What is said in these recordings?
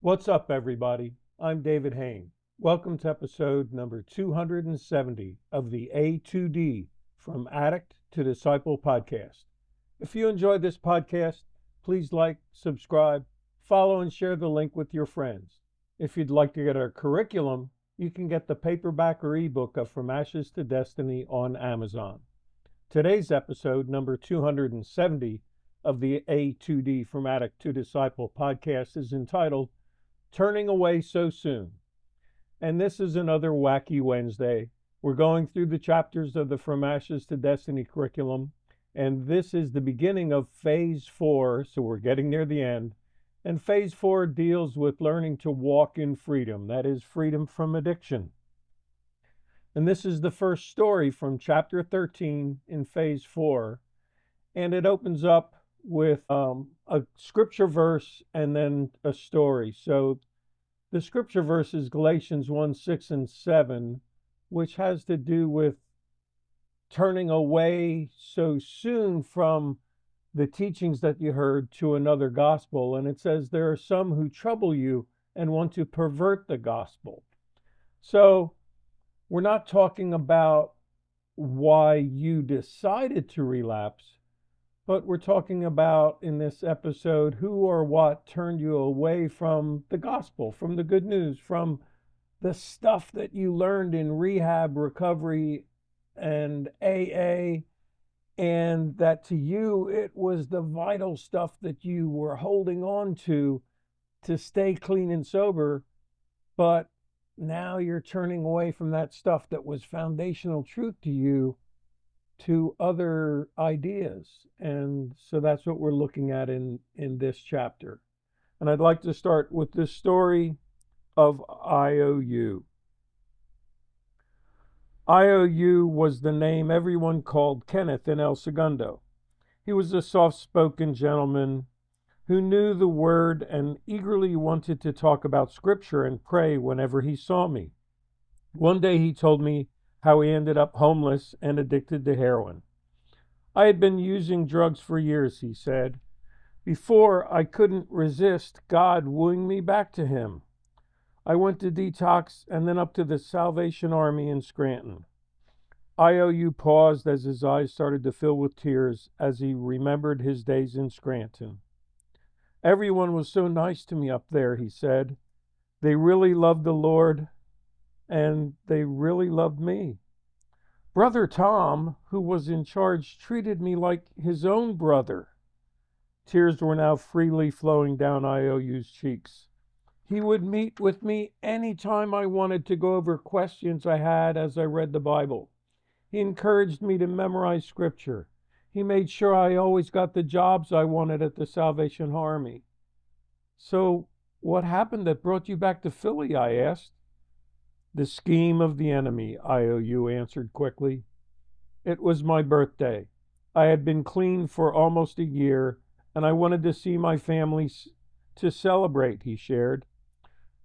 What's up, everybody? I'm David Hain. Welcome to episode number 270 of the A2D From Addict to Disciple podcast. If you enjoyed this podcast, please like, subscribe, follow, and share the link with your friends. If you'd like to get our curriculum, you can get the paperback or ebook of From Ashes to Destiny on Amazon. Today's episode, number 270 of the A2D From Addict to Disciple podcast, is entitled Turning Away So Soon. And this is another Wacky Wednesday. We're going through the chapters of the From Ashes to Destiny curriculum, and this is the beginning of Phase 4, so we're getting near the end. And Phase 4 deals with learning to walk in freedom, that is, freedom from addiction. And this is the first story from Chapter 13 in Phase 4, and it opens up with a scripture verse and then a story. So the scripture verse is Galatians 1, 6, and 7, which has to do with turning away so soon from the teachings that you heard to another gospel. And it says, there are some who trouble you and want to pervert the gospel. So we're not talking about why you decided to relapse, but we're talking about, in this episode, who or what turned you away from the gospel, from the good news, from the stuff that you learned in rehab, recovery, and AA, and that to you it was the vital stuff that you were holding on to stay clean and sober, but now you're turning away from that stuff that was foundational truth to you to other ideas. And so that's what we're looking at in this chapter. And I'd like to start with this story of IOU. IOU was the name everyone called Kenneth in El Segundo. He was a soft-spoken gentleman who knew the word and eagerly wanted to talk about scripture and pray whenever he saw me. One day he told me how he ended up homeless and addicted to heroin. I had been using drugs for years, he said. Before I couldn't resist God wooing me back to him. I went to detox and then up to the Salvation Army in Scranton. IOU paused as his eyes started to fill with tears as he remembered his days in Scranton. Everyone was so nice to me up there, he said. They really loved the Lord, and they really loved me. Brother Tom, who was in charge, treated me like his own brother. Tears were now freely flowing down IOU's cheeks. He would meet with me any time I wanted to go over questions I had as I read the Bible. He encouraged me to memorize scripture. He made sure I always got the jobs I wanted at the Salvation Army. So, what happened that brought you back to Philly? I asked. The scheme of the enemy, IOU answered quickly. It was my birthday. I had been clean for almost a year, and I wanted to see my family to celebrate, he shared.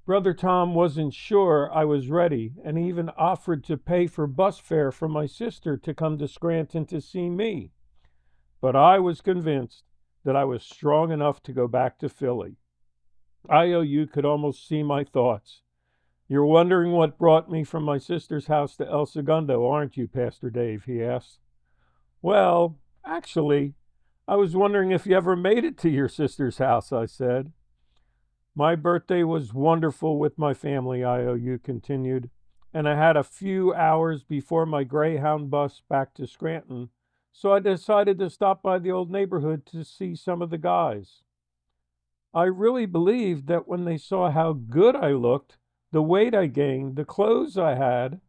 Brother Tom wasn't sure I was ready, and even offered to pay for bus fare for my sister to come to Scranton to see me. But I was convinced that I was strong enough to go back to Philly. IOU could almost see my thoughts. You're wondering what brought me from my sister's house to El Segundo, aren't you, Pastor Dave? He asked. Well, actually, I was wondering if you ever made it to your sister's house, I said. My birthday was wonderful with my family, IOU continued, and I had a few hours before my Greyhound bus back to Scranton, so I decided to stop by the old neighborhood to see some of the guys. I really believed that when they saw how good I looked, the weight I gained, the clothes I had,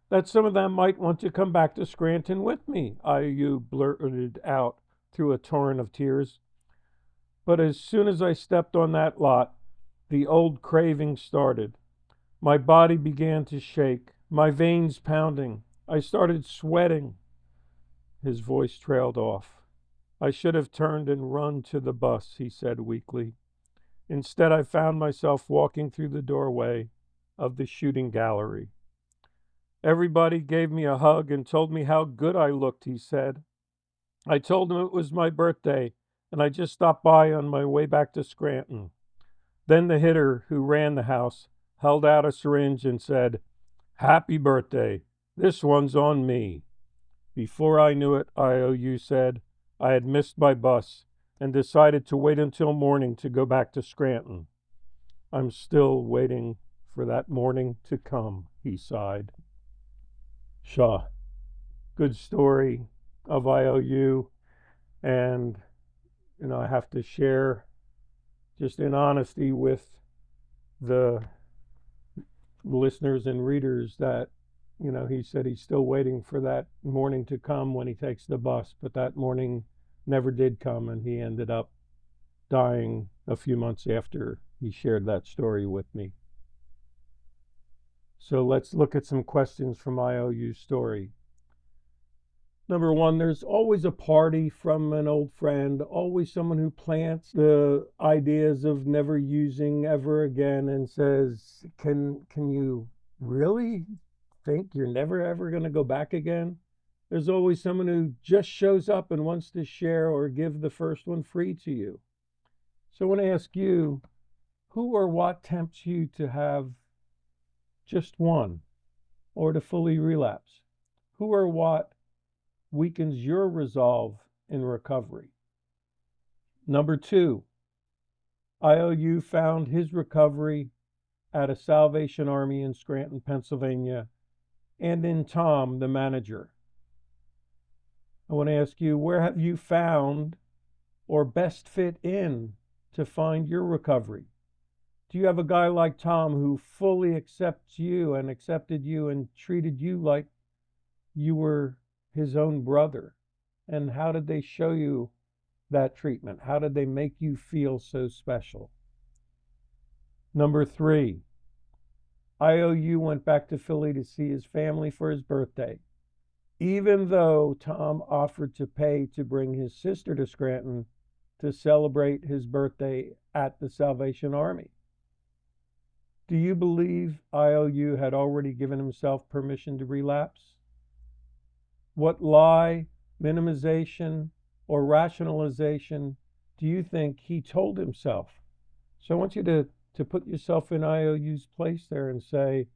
that some of them might want to come back to Scranton with me, IOU blurted out through a torrent of tears. But as soon as I stepped on that lot, the old craving started. My body began to shake, my veins pounding. I started sweating. His voice trailed off. I should have turned and run to the bus, he said weakly. Instead, I found myself walking through the doorway of the shooting gallery. Everybody gave me a hug and told me how good I looked, he said. I told them it was my birthday, and I just stopped by on my way back to Scranton. Then the hitter who ran the house held out a syringe and said, "Happy birthday. This one's on me." Before I knew it, IOU said, I had missed my bus and decided to wait until morning to go back to Scranton. I'm still waiting for that morning to come, he sighed. Shaw. Good story of IOU. And, I have to share just in honesty with the listeners and readers that, he said he's still waiting for that morning to come when he takes the bus, but that morning never did come, and he ended up dying a few months after he shared that story with me. So let's look at some questions from IOU's story. Number one, there's always a party from an old friend, always someone who plants the ideas of never using ever again and says, can you really think you're never ever going to go back again? There's always someone who just shows up and wants to share or give the first one free to you. So I want to ask you, who or what tempts you to have just one or to fully relapse? Who or what weakens your resolve in recovery? Number two, IOU found his recovery at a Salvation Army in Scranton, Pennsylvania, and in Tom, the manager. I want to ask you, where have you found or best fit in to find your recovery? Do you have a guy like Tom who fully accepts you and accepted you and treated you like you were his own brother? And how did they show you that treatment? How did they make you feel so special? Number three, IOU went back to Philly to see his family for his birthday, even though Tom offered to pay to bring his sister to Scranton to celebrate his birthday at the Salvation Army. Do you believe IOU had already given himself permission to relapse? What lie, minimization, or rationalization do you think he told himself? So I want you to put yourself in IOU's place there and say,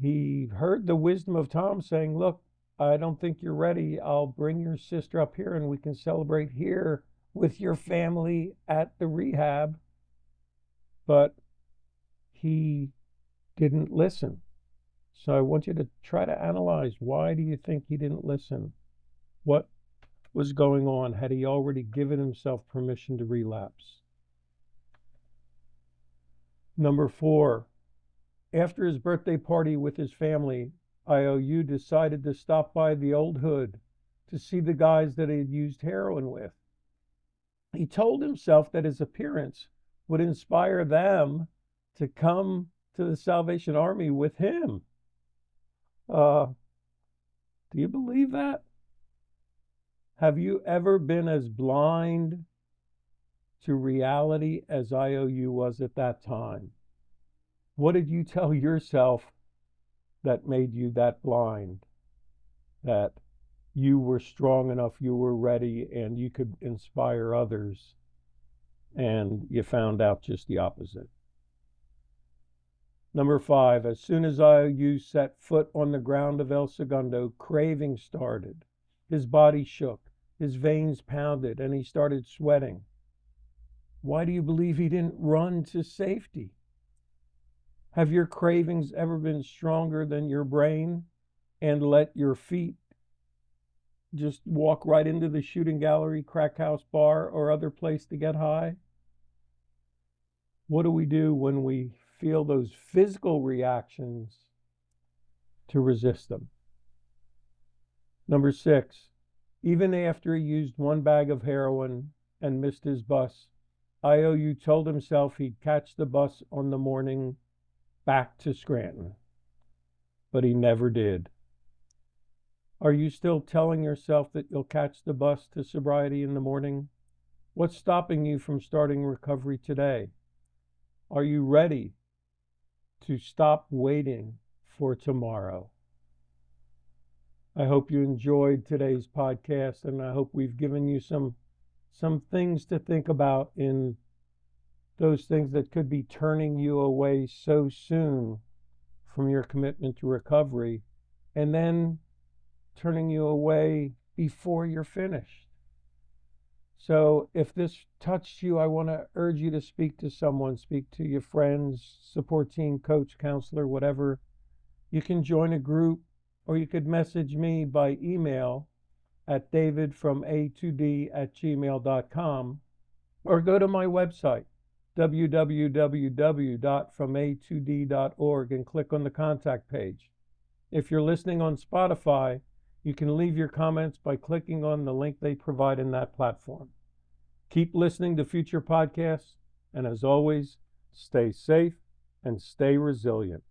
he heard the wisdom of Tom saying, look, I don't think you're ready. I'll bring your sister up here and we can celebrate here with your family at the rehab. But he didn't listen. So I want you to try to analyze, why do you think he didn't listen? What was going on? Had he already given himself permission to relapse? Number four, after his birthday party with his family, IOU decided to stop by the old hood to see the guys that he had used heroin with. He told himself that his appearance would inspire them to come to the Salvation Army with him. Do you believe that? Have you ever been as blind to reality as IOU was at that time? What did you tell yourself that made you that blind? That you were strong enough, you were ready, and you could inspire others, and you found out just the opposite. Number five, as soon as IOU set foot on the ground of El Segundo, craving started. His body shook, his veins pounded, and he started sweating. Why do you believe he didn't run to safety? Have your cravings ever been stronger than your brain and let your feet just walk right into the shooting gallery, crack house, bar, or other place to get high? What do we do when we feel those physical reactions to resist them? Number six, even after he used one bag of heroin and missed his bus, IOU told himself he'd catch the bus on the morning back to Scranton, but he never did. Are you still telling yourself that you'll catch the bus to sobriety in the morning? What's stopping you from starting recovery today? Are you ready to stop waiting for tomorrow? I hope you enjoyed today's podcast, and I hope we've given you some things to think about in those things that could be turning you away so soon from your commitment to recovery, and then turning you away before you're finished. So if this touched you, I want to urge you to speak to someone, speak to your friends, support team, coach, counselor, whatever. You can join a group, or you could message me by email at davidfroma2d@gmail.com, or go to my website, www.froma2d.org, and click on the contact page. If you're listening on Spotify, you can leave your comments by clicking on the link they provide in that platform. Keep listening to future podcasts, and as always, stay safe and stay resilient.